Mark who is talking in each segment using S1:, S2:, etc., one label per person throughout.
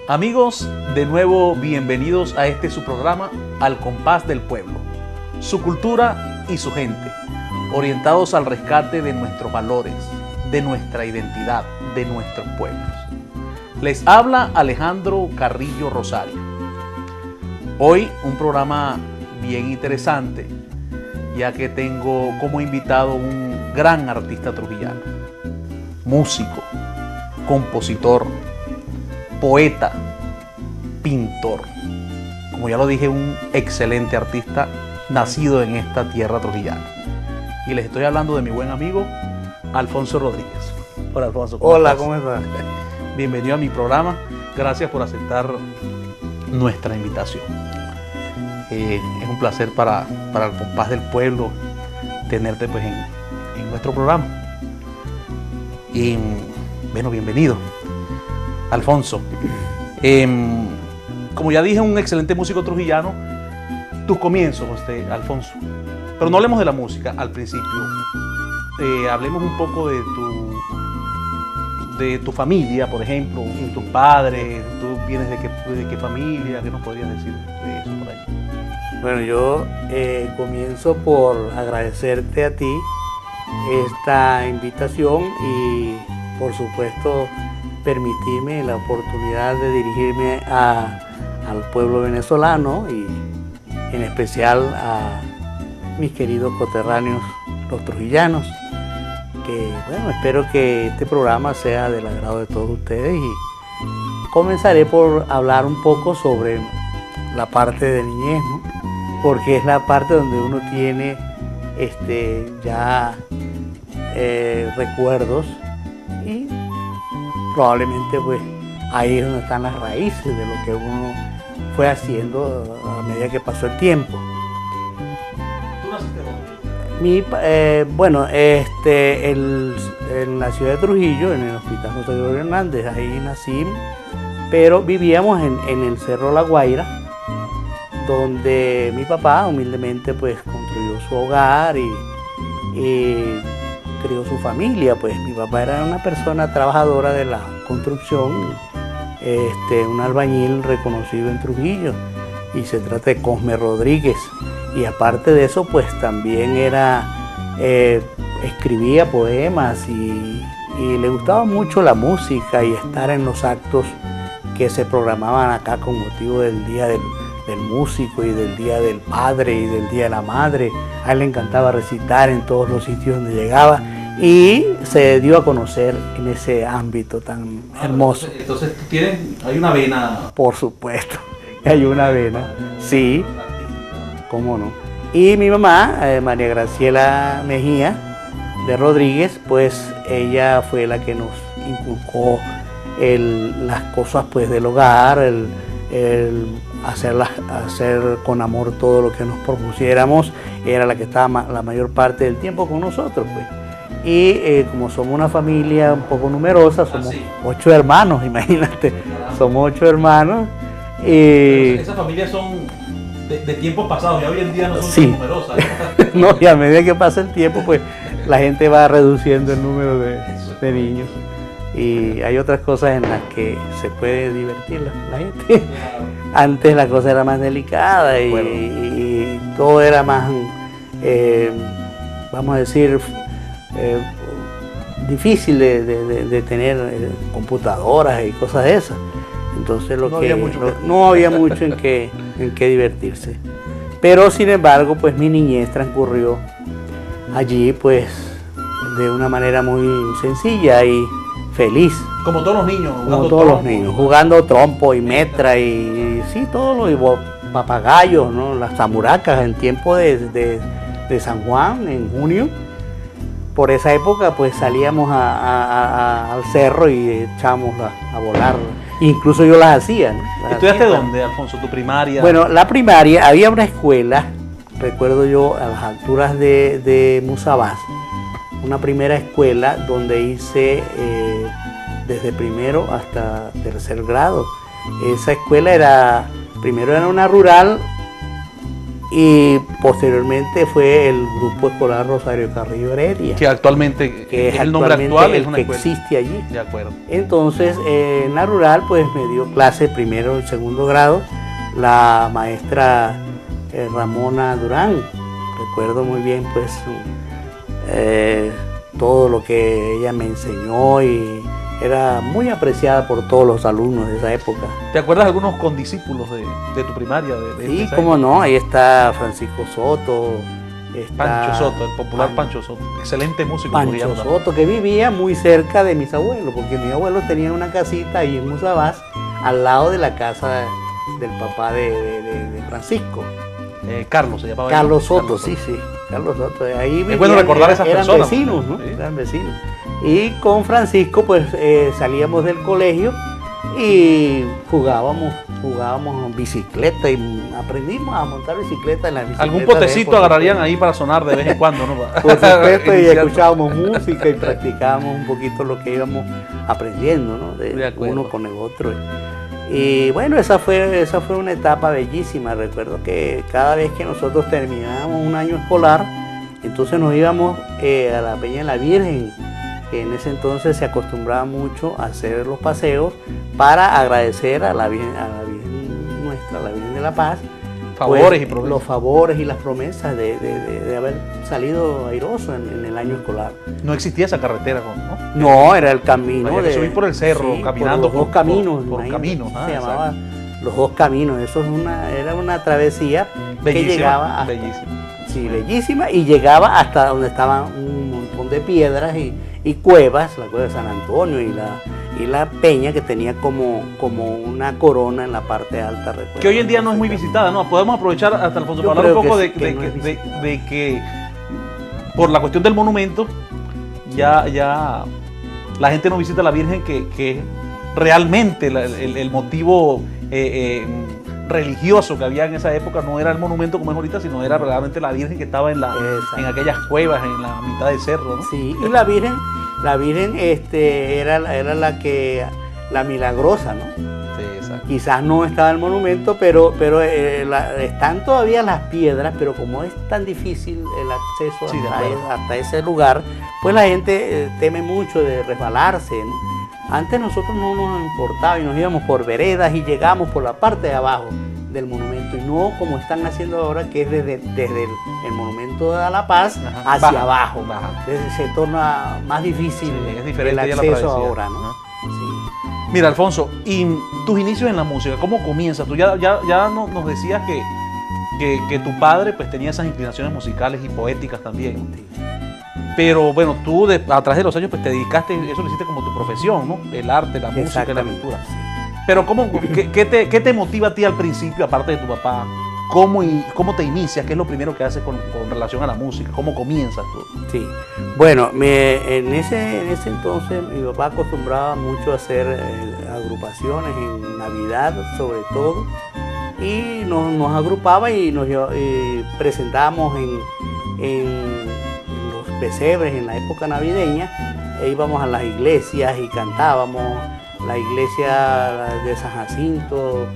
S1: Amigos, de nuevo bienvenidos a este su programa Al Compás del Pueblo, su cultura y su gente, orientados al rescate de nuestros valores, de nuestra identidad, de nuestros pueblos. Les habla Alejandro Carrillo Rosario. Hoy un programa bien interesante, ya que tengo como invitado un gran artista trujillano, músico, compositor, poeta, pintor. Como ya lo dije, un excelente artista nacido en esta tierra trujillana. Y les estoy hablando de mi buen amigo Alfonso Rodríguez. Hola, Alfonso.
S2: Hola, ¿cómo estás?
S1: Bienvenido a mi programa. Gracias por aceptar nuestra invitación. Es un placer para el compás del pueblo tenerte pues en nuestro programa. Y bueno, bienvenido, Alfonso. Como ya dije, un excelente músico trujillano. Tus comienzos, Alfonso. Pero no hablemos de la música al principio. Hablemos un poco de tu familia, por ejemplo, tus padres. ¿Tú vienes de qué familia? ¿Qué nos podrías decir de eso por ahí?
S2: Bueno, yo comienzo por agradecerte a ti esta invitación y, por supuesto, permitirme la oportunidad de dirigirme al pueblo venezolano y en especial a mis queridos coterráneos, los trujillanos, que bueno, espero que este programa sea del agrado de todos ustedes y comenzaré por hablar un poco sobre la parte de niñez, ¿no? Porque es la parte donde uno tiene ya recuerdos y probablemente pues ahí es donde están las raíces de lo que uno fue haciendo a medida que pasó el tiempo.
S1: ¿Tú naciste dónde?
S2: Bueno, en la ciudad de Trujillo, en el Hospital José Gregorio Hernández, ahí nací, pero vivíamos en el Cerro La Guaira, donde mi papá humildemente pues construyó su hogar y crió su familia. Pues mi papá era una persona trabajadora de la construcción, un albañil reconocido en Trujillo, y se trata de Cosme Rodríguez. Y aparte de eso, pues también escribía poemas y le gustaba mucho la música y estar en los actos que se programaban acá con motivo del Día del Músico y del Día del Padre y del Día de la Madre. A él le encantaba recitar en todos los sitios donde llegaba y se dio a conocer en ese ámbito tan hermoso.
S1: Entonces hay una vena.
S2: Por supuesto, hay una vena, sí, cómo no. Y mi mamá, María Graciela Mejía de Rodríguez, pues ella fue la que nos inculcó las cosas pues del hogar, hacer con amor todo lo que nos propusiéramos. Era la que estaba la mayor parte del tiempo con nosotros, pues. Y como somos una familia un poco numerosa, somos 8 hermanos, imagínate, somos 8 hermanos.
S1: Esas familias son de tiempos pasados, ya hoy en día no son tan numerosas.
S2: No, y a medida que pasa el tiempo, pues la gente va reduciendo el número de niños. Y hay otras cosas en las que se puede divertir la gente. Antes la cosa era más delicada y todo era más, vamos a decir, difícil de tener computadoras y cosas de esas. Entonces no había mucho en qué divertirse. Pero sin embargo, pues mi niñez transcurrió allí pues de una manera muy sencilla y feliz.
S1: Como todos los niños.
S2: Como todos los niños, jugando trompo y metra y sí, todos los papagayos, ¿no? Las zamuracas en tiempo de San Juan, en junio. Por esa época pues salíamos al cerro y echábamos a volar. Incluso yo las hacía, ¿no?
S1: ¿Estudiaste dónde, Alfonso? ¿Tu primaria?
S2: Bueno, la primaria, había una escuela, recuerdo yo, a las alturas de Musabás, una primera escuela donde hice desde primero hasta tercer grado. Esa escuela primero era una rural y posteriormente fue el Grupo Escolar Rosario Carrillo Heredia,
S1: que actualmente
S2: que es
S1: el nombre actual, es
S2: el
S1: una
S2: que
S1: escuela.
S2: existe allí.
S1: De acuerdo.
S2: Entonces, en la rural, pues me dio clase primero y segundo grado la maestra Ramona Durán. Recuerdo muy bien, pues, todo lo que ella me enseñó, y era muy apreciada por todos los alumnos de esa época.
S1: ¿Te acuerdas de algunos condiscípulos de tu primaria?
S2: Sí,
S1: esa
S2: cómo
S1: época?
S2: no, ahí está Francisco Soto, está
S1: Pancho Soto, el popular Pancho Soto. Excelente músico.
S2: Pancho Soto, que vivía muy cerca de mis abuelos, porque mis abuelos tenían una casita ahí en Musabás, al lado de la casa del papá de Francisco.
S1: Carlos se llamaba.
S2: Carlos Soto, sí, Carlos Soto. Ahí vivían,
S1: bueno recordar esas
S2: eran
S1: personas.
S2: Vecinos, ¿no?
S1: Sí.
S2: Eran vecinos. Y con Francisco, pues salíamos del colegio y jugábamos bicicleta, y aprendimos a montar bicicleta en la bicicleta.
S1: Algún potecito agarrarían ahí para sonar de vez en cuando, ¿no?
S2: Por supuesto, y escuchábamos música y practicábamos un poquito lo que íbamos aprendiendo, ¿no? De uno con el otro. Y bueno, esa fue una etapa bellísima. Recuerdo que cada vez que nosotros terminábamos un año escolar, entonces nos íbamos a la Peña de la Virgen, que en ese entonces se acostumbraba mucho a hacer los paseos para agradecer a la Virgen nuestra, la Virgen de la Paz,
S1: favores
S2: pues,
S1: y promesas.
S2: los favores y las promesas de haber salido airoso en el año escolar.
S1: No existía esa carretera, ¿no?
S2: No, era el camino.
S1: Había que subir por el cerro,
S2: sí,
S1: caminando
S2: por los dos caminos.
S1: por caminos.
S2: Se llamaba los dos caminos. Eso era una travesía
S1: bellísima,
S2: que llegaba hasta, sí, bellísima, y llegaba hasta donde estaban un montón de piedras y cuevas, la cueva de San Antonio y la peña, que tenía como una corona en la parte alta. Recuerdo,
S1: que hoy en día no es muy visitada, ¿no? Podemos aprovechar, hasta Alfonso, para hablar un poco de que por la cuestión del monumento ya la gente no visita a la Virgen, que realmente el motivo religioso que había en esa época no era el monumento como es ahorita, sino era realmente la Virgen que estaba en aquellas cuevas, en la mitad del cerro, ¿no?
S2: Sí, y la Virgen era la milagrosa, ¿no?
S1: Sí, exacto.
S2: Quizás no estaba el monumento, pero están todavía las piedras, pero como es tan difícil el acceso hasta ese lugar, pues la gente teme mucho de resbalarse, ¿no? Antes nosotros no nos importaba y nos íbamos por veredas y llegamos por la parte de abajo del monumento, y no como están haciendo ahora, que es desde el monumento de La Paz hacia abajo. Se torna más difícil el acceso ahora, ¿no? Sí.
S1: Mira, Alfonso, y tus inicios en la música, ¿cómo comienzas? Tú ya nos decías que tu padre pues tenía esas inclinaciones musicales y poéticas también, ¿no?
S2: Sí.
S1: Pero bueno, tú a través de los años pues te dedicaste, eso lo hiciste como tu profesión, ¿no? El arte, la música y la pintura.
S2: Sí.
S1: Pero ¿qué te motiva a ti al principio, aparte de tu papá? ¿Cómo te inicias? ¿Qué es lo primero que haces con relación a la música? ¿Cómo comienzas tú?
S2: Sí, bueno, en ese entonces mi papá acostumbraba mucho a hacer agrupaciones en Navidad, sobre todo, y nos agrupaba y presentábamos en los pesebres en la época navideña. Íbamos a las iglesias y cantábamos. La iglesia de San Jacinto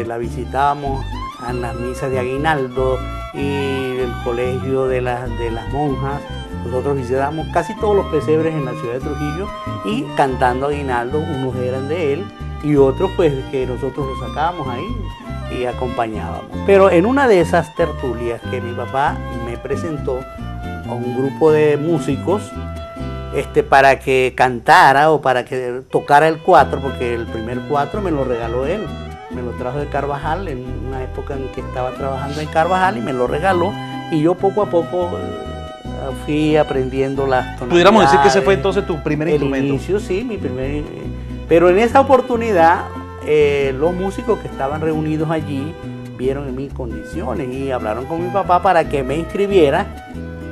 S2: la visitábamos en las misas de Aguinaldo, y el colegio de las monjas. Nosotros visitábamos casi todos los pesebres en la ciudad de Trujillo y cantando Aguinaldo. Unos eran de él y otros pues que nosotros los sacábamos ahí y acompañábamos. Pero en una de esas tertulias que mi papá me presentó a un grupo de músicos para que cantara o para que tocara el cuatro, porque el primer cuatro me lo regaló él. Me lo trajo de Carvajal en una época en que estaba trabajando en Carvajal, y me lo regaló, y yo poco a poco fui aprendiendo las tonalidades.
S1: Pudiéramos decir que ese fue entonces tu primer instrumento.
S2: Inicio, sí, mi primer. Pero en esa oportunidad los músicos que estaban reunidos allí vieron en mis condiciones y hablaron con mi papá para que me inscribiera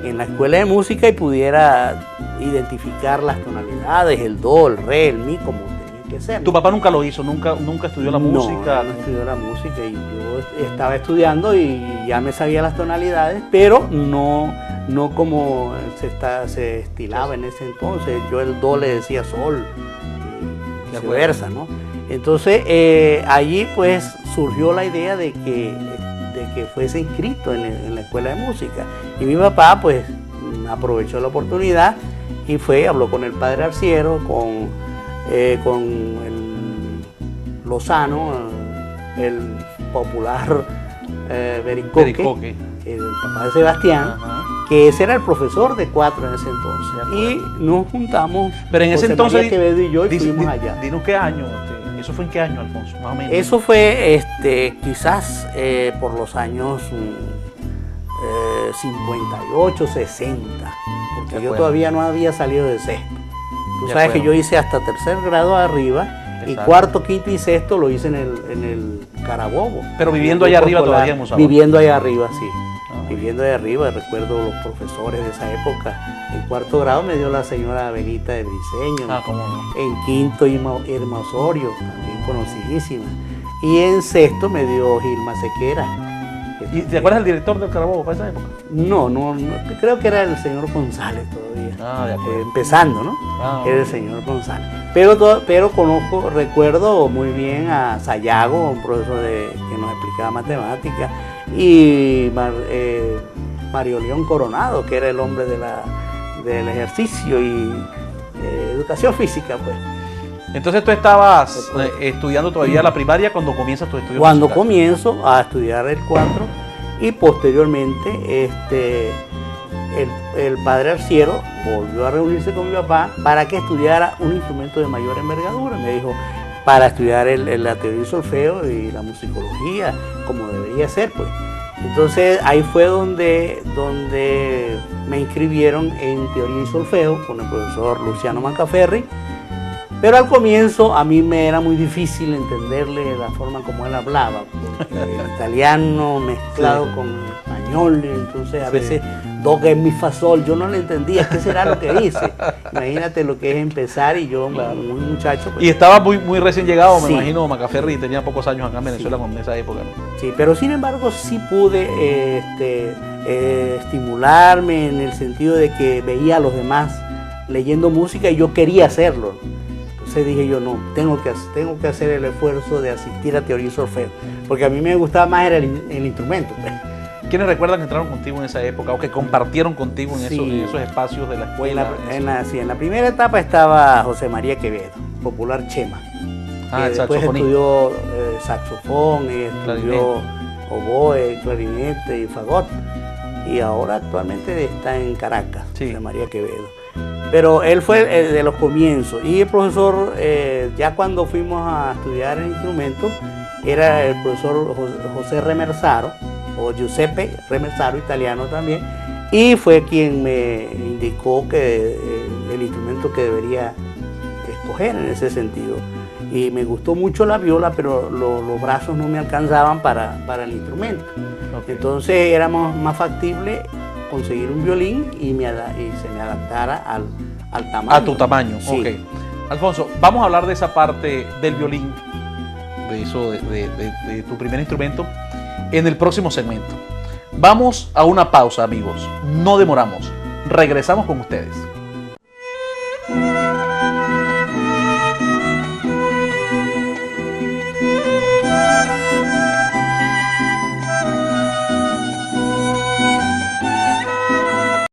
S2: en la escuela de música y pudiera identificar las tonalidades, el do, el re, el mi, como tenía que ser.
S1: ¿Tu papá nunca lo hizo? ¿Nunca estudió la música?
S2: No estudió la música, y yo estaba estudiando y ya me sabía las tonalidades, pero no como se estilaba en ese entonces. Yo el do le decía sol y viceversa, ¿no? Entonces allí pues surgió la idea de que que fuese inscrito en la escuela de música. Y mi papá pues aprovechó la oportunidad y habló con el padre Arciero, con el Lozano, el popular Bericoque, el papá de Sebastián. Ajá. Que ese era el profesor de 4 en ese entonces. Y nos juntamos.
S1: Pero en ese
S2: José
S1: entonces,
S2: María Quevedo y yo, y fuimos allá.
S1: Dinos qué año, ¿eso fue en qué año, Alfonso? Más o menos.
S2: Eso fue quizás por los años 58, 60, porque yo todavía no había salido de sexto. Tú sabes que yo hice hasta tercer grado arriba. Exacto. Y cuarto, quinto y sexto lo hice en el Carabobo.
S1: Pero viviendo allá arriba todavía, Mozambique.
S2: Viviendo allá arriba, sí. Viviendo allá arriba, recuerdo los profesores de esa época. En cuarto grado me dio la señora Benita de Briceño.
S1: ¿Cómo no?
S2: En quinto, Irma Osorio, también conocidísima. Y en sexto me dio Gilma Sequera.
S1: ¿Y te acuerdas del director del Carabobo para esa época?
S2: No, creo que era el señor González todavía.
S1: De acuerdo.
S2: Empezando, ¿no? Era el señor González. Pero recuerdo muy bien a Sayago, un profesor que nos explicaba matemáticas, y Mario León Coronado, que era el hombre del ejercicio y educación física, pues.
S1: Entonces tú estabas estudiando todavía la primaria cuando comienzas tu estudio
S2: Cuando
S1: musical.
S2: Comienzo a estudiar el 4 y posteriormente el padre Arciero volvió a reunirse con mi papá para que estudiara un instrumento de mayor envergadura. Me dijo, para estudiar la teoría y solfeo y la musicología, como debería ser, pues. Entonces ahí fue donde me inscribieron en teoría y solfeo con el profesor Luciano Mancaferri. Pero al comienzo a mí me era muy difícil entenderle la forma como él hablaba, porque el italiano mezclado con el español, entonces a veces do, que, mi, fa, sol, yo no le entendía qué será lo que dice. Imagínate lo que es empezar y yo, muy muchacho. Pues,
S1: y estaba muy recién llegado, me imagino, Mancaferri tenía pocos años acá en Venezuela en esa época, ¿no?
S2: Sí, pero sin embargo sí pude estimularme en el sentido de que veía a los demás leyendo música y yo quería hacerlo. Entonces dije yo, no, tengo que hacer el esfuerzo de asistir a teoría y solfeo, porque a mí me gustaba más era el instrumento.
S1: ¿Quiénes recuerdan que entraron contigo en esa época o que compartieron contigo en esos espacios de la escuela?
S2: En la primera etapa estaba José María Quevedo, popular Chema. Después estudió saxofón, estudió oboe, clarinete y fagot. Y ahora actualmente está en Caracas, José María Quevedo. Pero él fue de los comienzos. Y el profesor, ya cuando fuimos a estudiar el instrumento, era el profesor José Remersaro, o Giuseppe Remersaro, italiano también, y fue quien me indicó que el instrumento que debería escoger en ese sentido. Y me gustó mucho la viola, pero los brazos no me alcanzaban para el instrumento. Okay. Entonces era más factible conseguir un violín y se me adaptara al tamaño.
S1: A tu tamaño, sí. Ok. Alfonso, vamos a hablar de esa parte del violín, de tu primer instrumento, en el próximo segmento. Vamos a una pausa, amigos. No demoramos. Regresamos con ustedes.